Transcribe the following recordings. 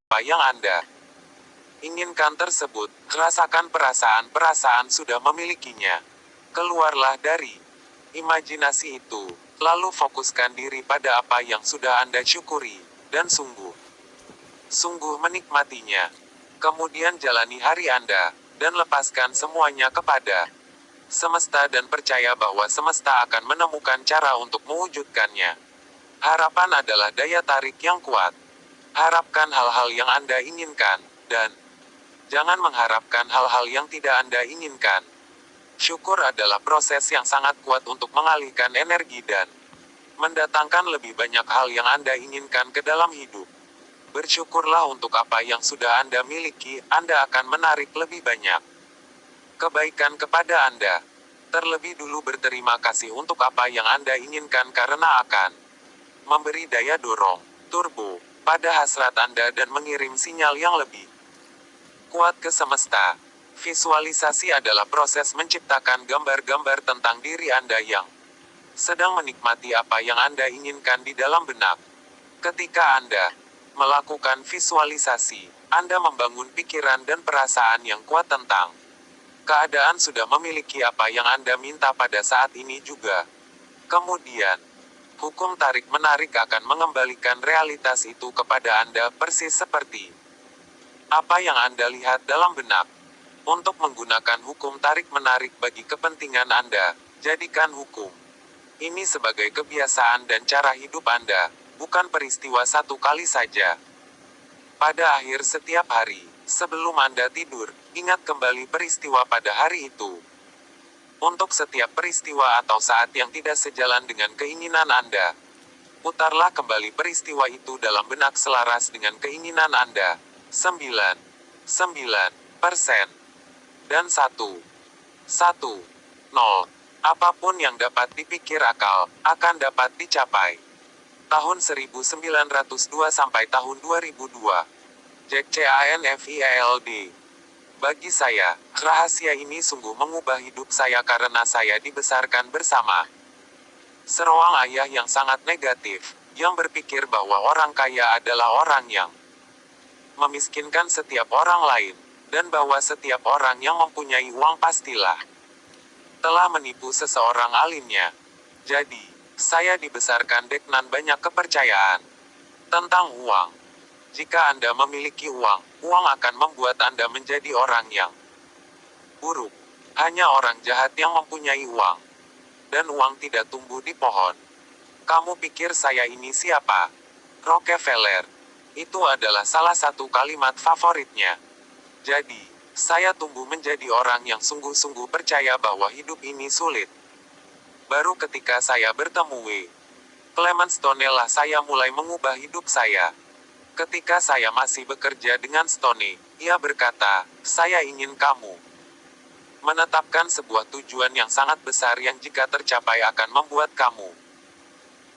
Apa yang Anda inginkan tersebut, rasakan perasaan-perasaan sudah memilikinya. Keluarlah dari imajinasi itu, lalu fokuskan diri pada apa yang sudah Anda syukuri, dan sungguh menikmatinya. Kemudian jalani hari Anda, dan lepaskan semuanya kepada semesta dan percaya bahwa semesta akan menemukan cara untuk mewujudkannya. Harapan adalah daya tarik yang kuat. Harapkan hal-hal yang Anda inginkan, dan jangan mengharapkan hal-hal yang tidak Anda inginkan. Syukur adalah proses yang sangat kuat untuk mengalihkan energi dan mendatangkan lebih banyak hal yang Anda inginkan ke dalam hidup. Bersyukurlah untuk apa yang sudah Anda miliki, Anda akan menarik lebih banyak kebaikan kepada Anda. Terlebih dulu berterima kasih untuk apa yang Anda inginkan karena akan memberi daya dorong, turbo, pada hasrat Anda dan mengirim sinyal yang lebih kuat ke semesta. Visualisasi adalah proses menciptakan gambar-gambar tentang diri Anda yang sedang menikmati apa yang Anda inginkan di dalam benak. Ketika Anda melakukan visualisasi, Anda membangun pikiran dan perasaan yang kuat tentang keadaan sudah memiliki apa yang Anda minta pada saat ini juga. Kemudian, hukum tarik-menarik akan mengembalikan realitas itu kepada Anda persis seperti apa yang Anda lihat dalam benak. Untuk menggunakan hukum tarik-menarik bagi kepentingan Anda, jadikan hukum ini sebagai kebiasaan dan cara hidup Anda, bukan peristiwa satu kali saja. Pada akhir setiap hari, sebelum Anda tidur, ingat kembali peristiwa pada hari itu. Untuk setiap peristiwa atau saat yang tidak sejalan dengan keinginan Anda, putarlah kembali peristiwa itu dalam benak selaras dengan keinginan Anda. 99% dan 0. Apapun yang dapat dipikir akal, akan dapat dicapai. Tahun 1902 sampai tahun 2002. Jack Canfield. Bagi saya, rahasia ini sungguh mengubah hidup saya karena saya dibesarkan bersama seorang ayah yang sangat negatif, yang berpikir bahwa orang kaya adalah orang yang memiskinkan setiap orang lain, dan bahwa setiap orang yang mempunyai uang pastilah telah menipu seseorang alimnya. Jadi, saya dibesarkan dengan banyak kepercayaan tentang uang. Jika Anda memiliki uang, uang akan membuat Anda menjadi orang yang buruk. Hanya orang jahat yang mempunyai uang. Dan uang tidak tumbuh di pohon. Kamu pikir saya ini siapa? Rockefeller. Itu adalah salah satu kalimat favoritnya. Jadi, saya tumbuh menjadi orang yang sungguh-sungguh percaya bahwa hidup ini sulit. Baru ketika saya bertemu Clement Stone lah saya mulai mengubah hidup saya. Ketika saya masih bekerja dengan Stone, ia berkata, saya ingin kamu menetapkan sebuah tujuan yang sangat besar yang jika tercapai akan membuat kamu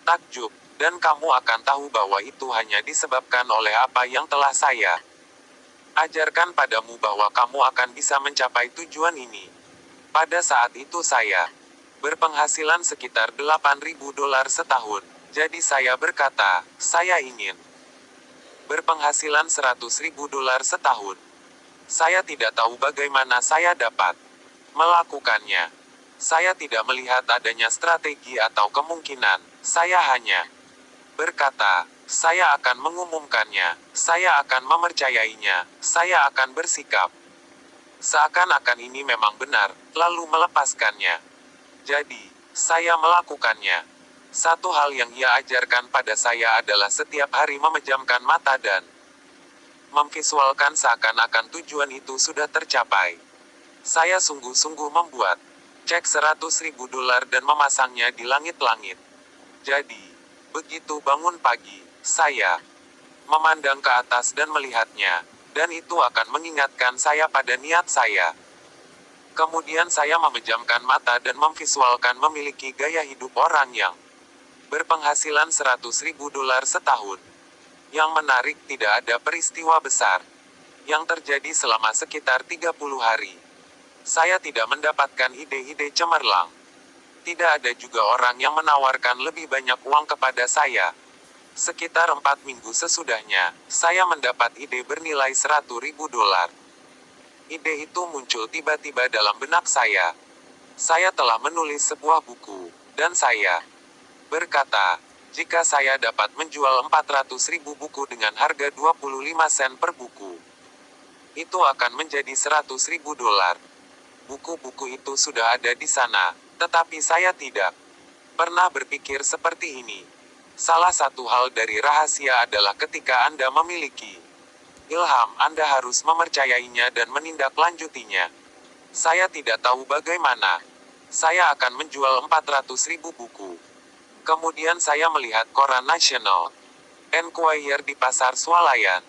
takjub. Dan kamu akan tahu bahwa itu hanya disebabkan oleh apa yang telah saya ajarkan padamu bahwa kamu akan bisa mencapai tujuan ini. Pada saat itu saya berpenghasilan sekitar $8.000 setahun. Jadi saya berkata, saya ingin berpenghasilan $100.000 setahun. Saya tidak tahu bagaimana saya dapat melakukannya. Saya tidak melihat adanya strategi atau kemungkinan. Saya hanya berkata, saya akan mengumumkannya, saya akan mempercayainya, saya akan bersikap seakan-akan ini memang benar, lalu melepaskannya. Jadi, saya melakukannya. Satu hal yang ia ajarkan pada saya adalah setiap hari memejamkan mata dan memvisualkan seakan-akan tujuan itu sudah tercapai. Saya sungguh-sungguh membuat cek $100.000 dan memasangnya di langit-langit. Jadi, begitu bangun pagi, saya memandang ke atas dan melihatnya, dan itu akan mengingatkan saya pada niat saya. Kemudian saya memejamkan mata dan memvisualkan memiliki gaya hidup orang yang berpenghasilan $100.000 setahun. Yang menarik, tidak ada peristiwa besar yang terjadi selama sekitar 30 hari. Saya tidak mendapatkan ide-ide cemerlang. Tidak ada juga orang yang menawarkan lebih banyak uang kepada saya. Sekitar 4 minggu sesudahnya, saya mendapat ide bernilai $100.000. Ide itu muncul tiba-tiba dalam benak saya. Saya telah menulis sebuah buku, dan saya berkata, jika saya dapat menjual 400.000 buku dengan harga 25 sen per buku, itu akan menjadi $100.000. Buku-buku itu sudah ada di sana, tetapi saya tidak pernah berpikir seperti ini. Salah satu hal dari rahasia adalah ketika Anda memiliki ilham, Anda harus mempercayainya dan menindaklanjutinya. Saya tidak tahu bagaimana. Saya akan menjual 400.000 buku. Kemudian saya melihat koran National Enquirer di pasar swalayan.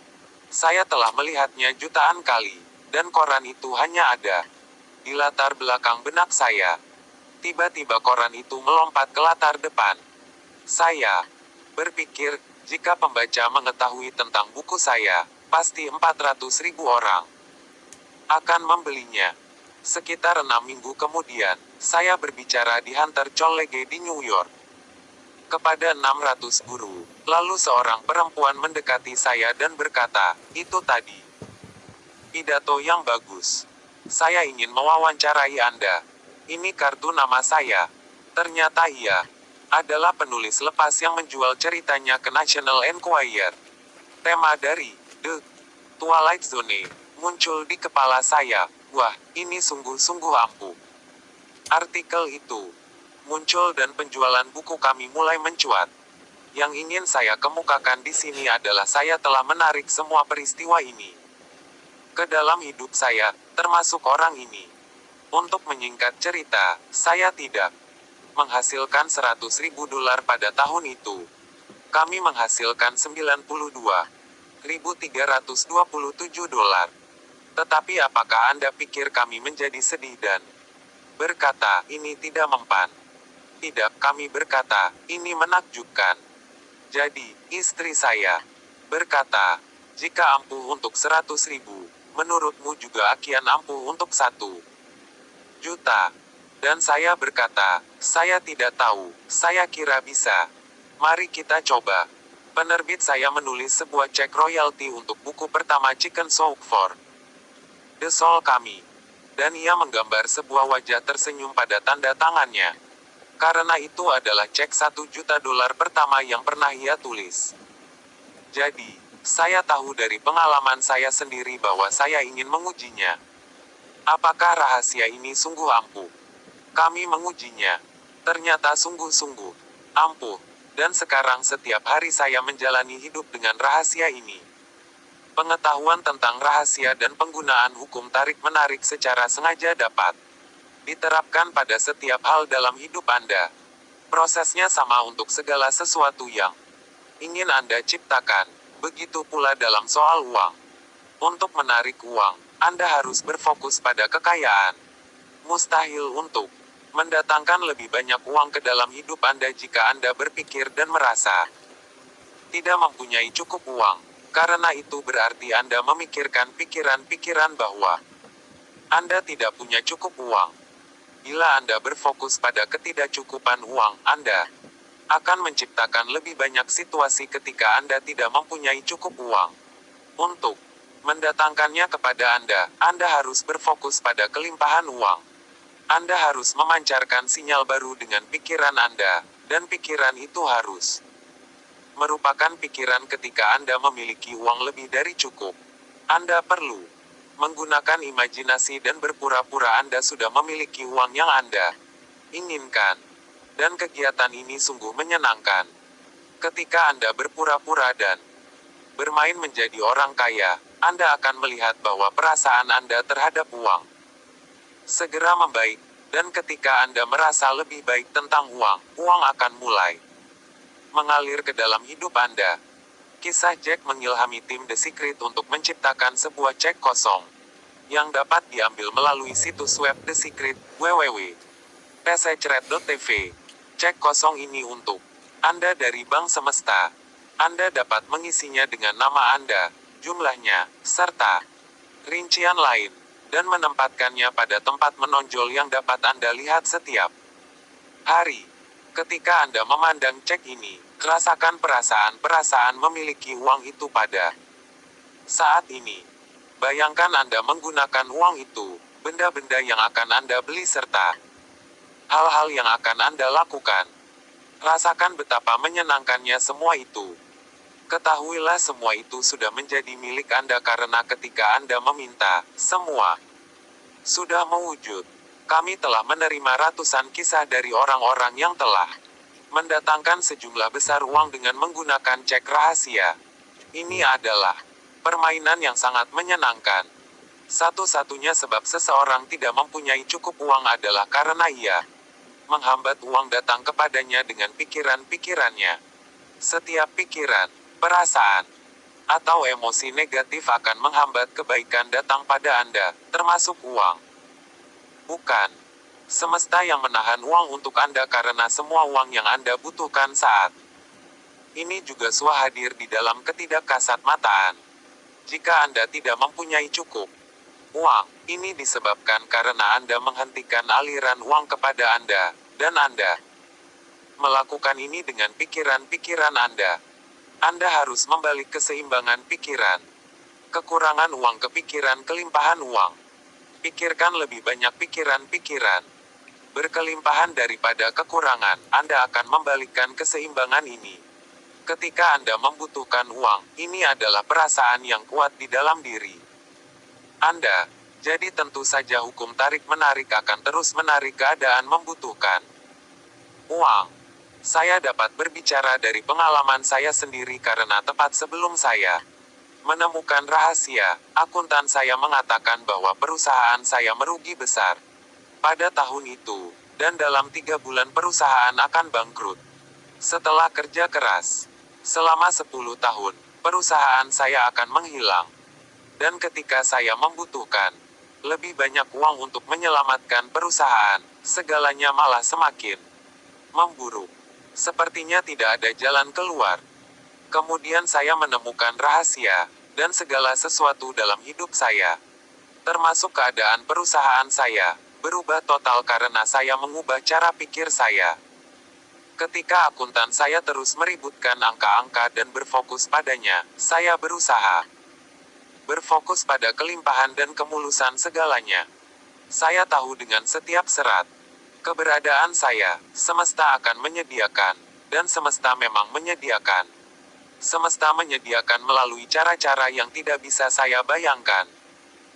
Saya telah melihatnya jutaan kali, dan koran itu hanya ada di latar belakang benak saya. Tiba-tiba koran itu melompat ke latar depan. Saya berpikir, jika pembaca mengetahui tentang buku saya, pasti 400.000 orang akan membelinya. Sekitar 6 minggu kemudian, saya berbicara di Hunter College di New York kepada 600 guru. Lalu seorang perempuan mendekati saya dan berkata, "Itu tadi pidato yang bagus. Saya ingin mewawancarai Anda. Ini kartu nama saya." Ternyata ia adalah penulis lepas yang menjual ceritanya ke National Enquirer. Tema dari The Twilight Zone muncul di kepala saya. Wah, ini sungguh-sungguh ampuh. Artikel itu muncul dan penjualan buku kami mulai mencuat. Yang ingin saya kemukakan di sini adalah saya telah menarik semua peristiwa ini ke dalam hidup saya, termasuk orang ini. Untuk menyingkat cerita, saya tidak menghasilkan $100.000 pada tahun itu. Kami menghasilkan $92.327. Tetapi apakah Anda pikir kami menjadi sedih dan berkata, "Ini tidak mempan"? Tidak, kami berkata, "Ini menakjubkan." Jadi, istri saya berkata, "Jika ampuh untuk 100.000, menurutmu juga akan ampuh untuk 1 juta?" Dan saya berkata, "Saya tidak tahu, saya kira bisa. Mari kita coba." Penerbit saya menulis sebuah cek royalti untuk buku pertama Chicken Soup for the Soul kami. Dan ia menggambar sebuah wajah tersenyum pada tanda tangannya. Karena itu adalah cek $1 juta pertama yang pernah ia tulis. Jadi, saya tahu dari pengalaman saya sendiri bahwa saya ingin mengujinya. Apakah rahasia ini sungguh ampuh? Kami mengujinya. Ternyata sungguh-sungguh ampuh. Dan sekarang setiap hari saya menjalani hidup dengan rahasia ini. Pengetahuan tentang rahasia dan penggunaan hukum tarik-menarik secara sengaja dapat diterapkan pada setiap hal dalam hidup Anda. Prosesnya sama untuk segala sesuatu yang ingin Anda ciptakan. Begitu pula dalam soal uang. Untuk menarik uang, Anda harus berfokus pada kekayaan. Mustahil untuk mendatangkan lebih banyak uang ke dalam hidup Anda jika Anda berpikir dan merasa tidak mempunyai cukup uang. Karena itu berarti Anda memikirkan pikiran-pikiran bahwa Anda tidak punya cukup uang. Bila Anda berfokus pada ketidakcukupan uang, Anda akan menciptakan lebih banyak situasi ketika Anda tidak mempunyai cukup uang. Untuk mendatangkannya kepada Anda harus berfokus pada kelimpahan uang. Anda harus memancarkan sinyal baru dengan pikiran Anda, dan pikiran itu harus merupakan pikiran ketika Anda memiliki uang lebih dari cukup. Anda perlu menggunakan imajinasi dan berpura-pura Anda sudah memiliki uang yang Anda inginkan. Dan kegiatan ini sungguh menyenangkan. Ketika Anda berpura-pura dan bermain menjadi orang kaya, Anda akan melihat bahwa perasaan Anda terhadap uang segera membaik. Dan ketika Anda merasa lebih baik tentang uang akan mulai mengalir ke dalam hidup Anda. Kisah Jack mengilhami tim The Secret untuk menciptakan sebuah cek kosong yang dapat diambil melalui situs web The Secret, www.pesecret.tv. Cek kosong ini untuk Anda dari Bank Semesta. Anda dapat mengisinya dengan nama Anda, jumlahnya, serta rincian lain, dan menempatkannya pada tempat menonjol yang dapat Anda lihat setiap Hari. Ketika Anda memandang cek ini, rasakan perasaan-perasaan memiliki uang itu pada saat ini. Bayangkan Anda menggunakan uang itu, benda-benda yang akan Anda beli serta hal-hal yang akan Anda lakukan. Rasakan betapa menyenangkannya semua itu. Ketahuilah semua itu sudah menjadi milik Anda karena ketika Anda meminta, semua sudah mewujud. Kami telah menerima ratusan kisah dari orang-orang yang telah mendatangkan sejumlah besar uang dengan menggunakan cek rahasia. Ini adalah permainan yang sangat menyenangkan. Satu-satunya sebab seseorang tidak mempunyai cukup uang adalah karena ia menghambat uang datang kepadanya dengan pikiran-pikirannya. Setiap pikiran, perasaan, atau emosi negatif akan menghambat kebaikan datang pada Anda, termasuk uang. Bukan semesta yang menahan uang untuk Anda karena semua uang yang Anda butuhkan saat ini juga hadir di dalam ketidakkasatmataan. Jika Anda tidak mempunyai cukup uang, ini disebabkan karena Anda menghentikan aliran uang kepada Anda, dan Anda melakukan ini dengan pikiran-pikiran Anda. Anda harus membalik keseimbangan pikiran. Kekurangan uang ke pikiran kelimpahan uang. Pikirkan lebih banyak pikiran-pikiran berkelimpahan daripada kekurangan. Anda akan membalikkan keseimbangan ini. Ketika Anda membutuhkan uang, ini adalah perasaan yang kuat di dalam diri Anda. Jadi tentu saja hukum tarik-menarik akan terus menarik keadaan membutuhkan uang. Saya dapat berbicara dari pengalaman saya sendiri karena tepat sebelum saya menemukan rahasia, akuntan saya mengatakan bahwa perusahaan saya merugi besar pada tahun itu, dan dalam 3 bulan perusahaan akan bangkrut. Setelah kerja keras selama 10 tahun, perusahaan saya akan menghilang. Dan ketika saya membutuhkan lebih banyak uang untuk menyelamatkan perusahaan, segalanya malah semakin memburuk. Sepertinya tidak ada jalan keluar. Kemudian saya menemukan rahasia, dan segala sesuatu dalam hidup saya, termasuk keadaan perusahaan saya, berubah total karena saya mengubah cara pikir saya. Ketika akuntan saya terus meributkan angka-angka dan berfokus padanya, saya berusaha berfokus pada kelimpahan dan kemulusan segalanya. Saya tahu dengan setiap serat keberadaan saya, semesta akan menyediakan, dan semesta memang menyediakan. Semesta menyediakan melalui cara-cara yang tidak bisa saya bayangkan.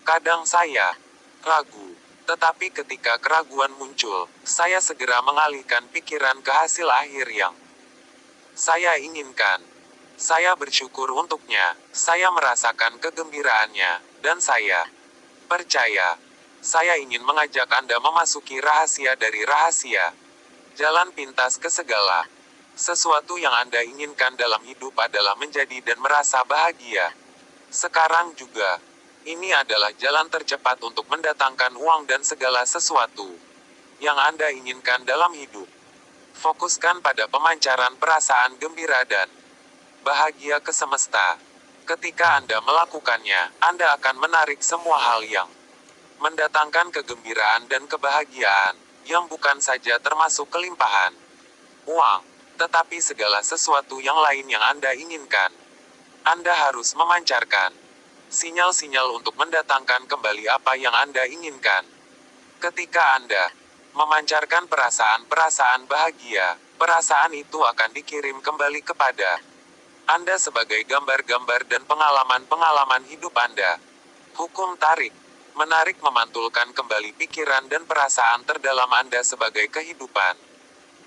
Kadang saya ragu, tetapi ketika keraguan muncul, saya segera mengalihkan pikiran ke hasil akhir yang saya inginkan. Saya bersyukur untuknya, saya merasakan kegembiraannya, dan saya percaya. Saya ingin mengajak Anda memasuki rahasia dari rahasia. Jalan pintas ke segala sesuatu yang Anda inginkan dalam hidup adalah menjadi dan merasa bahagia. Sekarang juga, ini adalah jalan tercepat untuk mendatangkan uang dan segala sesuatu yang Anda inginkan dalam hidup. Fokuskan pada pemancaran perasaan gembira dan bahagia ke semesta. Ketika Anda melakukannya, Anda akan menarik semua hal yang mendatangkan kegembiraan dan kebahagiaan, yang bukan saja termasuk kelimpahan uang, tetapi segala sesuatu yang lain yang Anda inginkan. Anda harus memancarkan sinyal-sinyal untuk mendatangkan kembali apa yang Anda inginkan. Ketika Anda memancarkan perasaan-perasaan bahagia, perasaan itu akan dikirim kembali kepada Anda sebagai gambar-gambar dan pengalaman-pengalaman hidup Anda. Hukum tarik menarik memantulkan kembali pikiran dan perasaan terdalam Anda sebagai kehidupan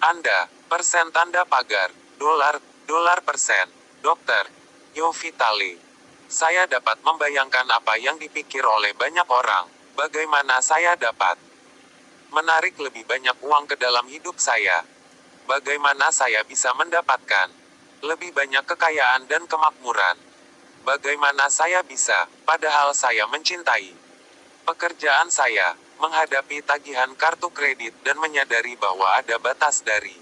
Anda. Persen tanda pagar, dolar persen. Dokter Yo Vitale. Saya dapat membayangkan apa yang dipikir oleh banyak orang. Bagaimana saya dapat menarik lebih banyak uang ke dalam hidup saya? Bagaimana saya bisa mendapatkan lebih banyak kekayaan dan kemakmuran? Bagaimana saya bisa, padahal saya mencintai pekerjaan saya, menghadapi tagihan kartu kredit dan menyadari bahwa ada batas dari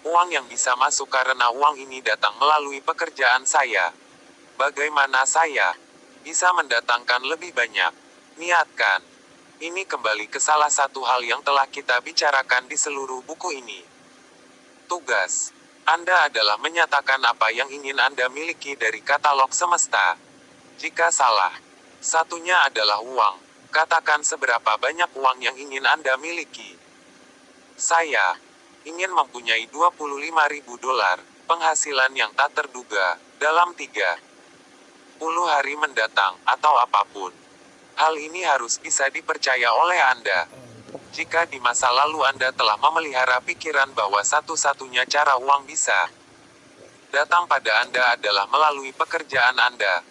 uang yang bisa masuk karena uang ini datang melalui pekerjaan saya. Bagaimana saya bisa mendatangkan lebih banyak? Niatkan. Ini kembali ke salah satu hal yang telah kita bicarakan di seluruh buku ini. Tugas Anda adalah menyatakan apa yang ingin Anda miliki dari katalog semesta. Jika salah satunya adalah uang, katakan seberapa banyak uang yang ingin Anda miliki. Saya ingin mempunyai 25.000 dolar, penghasilan yang tak terduga, dalam 30 hari mendatang, atau apapun. Hal ini harus bisa dipercaya oleh Anda. Jika di masa lalu Anda telah memelihara pikiran bahwa satu-satunya cara uang bisa datang pada Anda adalah melalui pekerjaan Anda,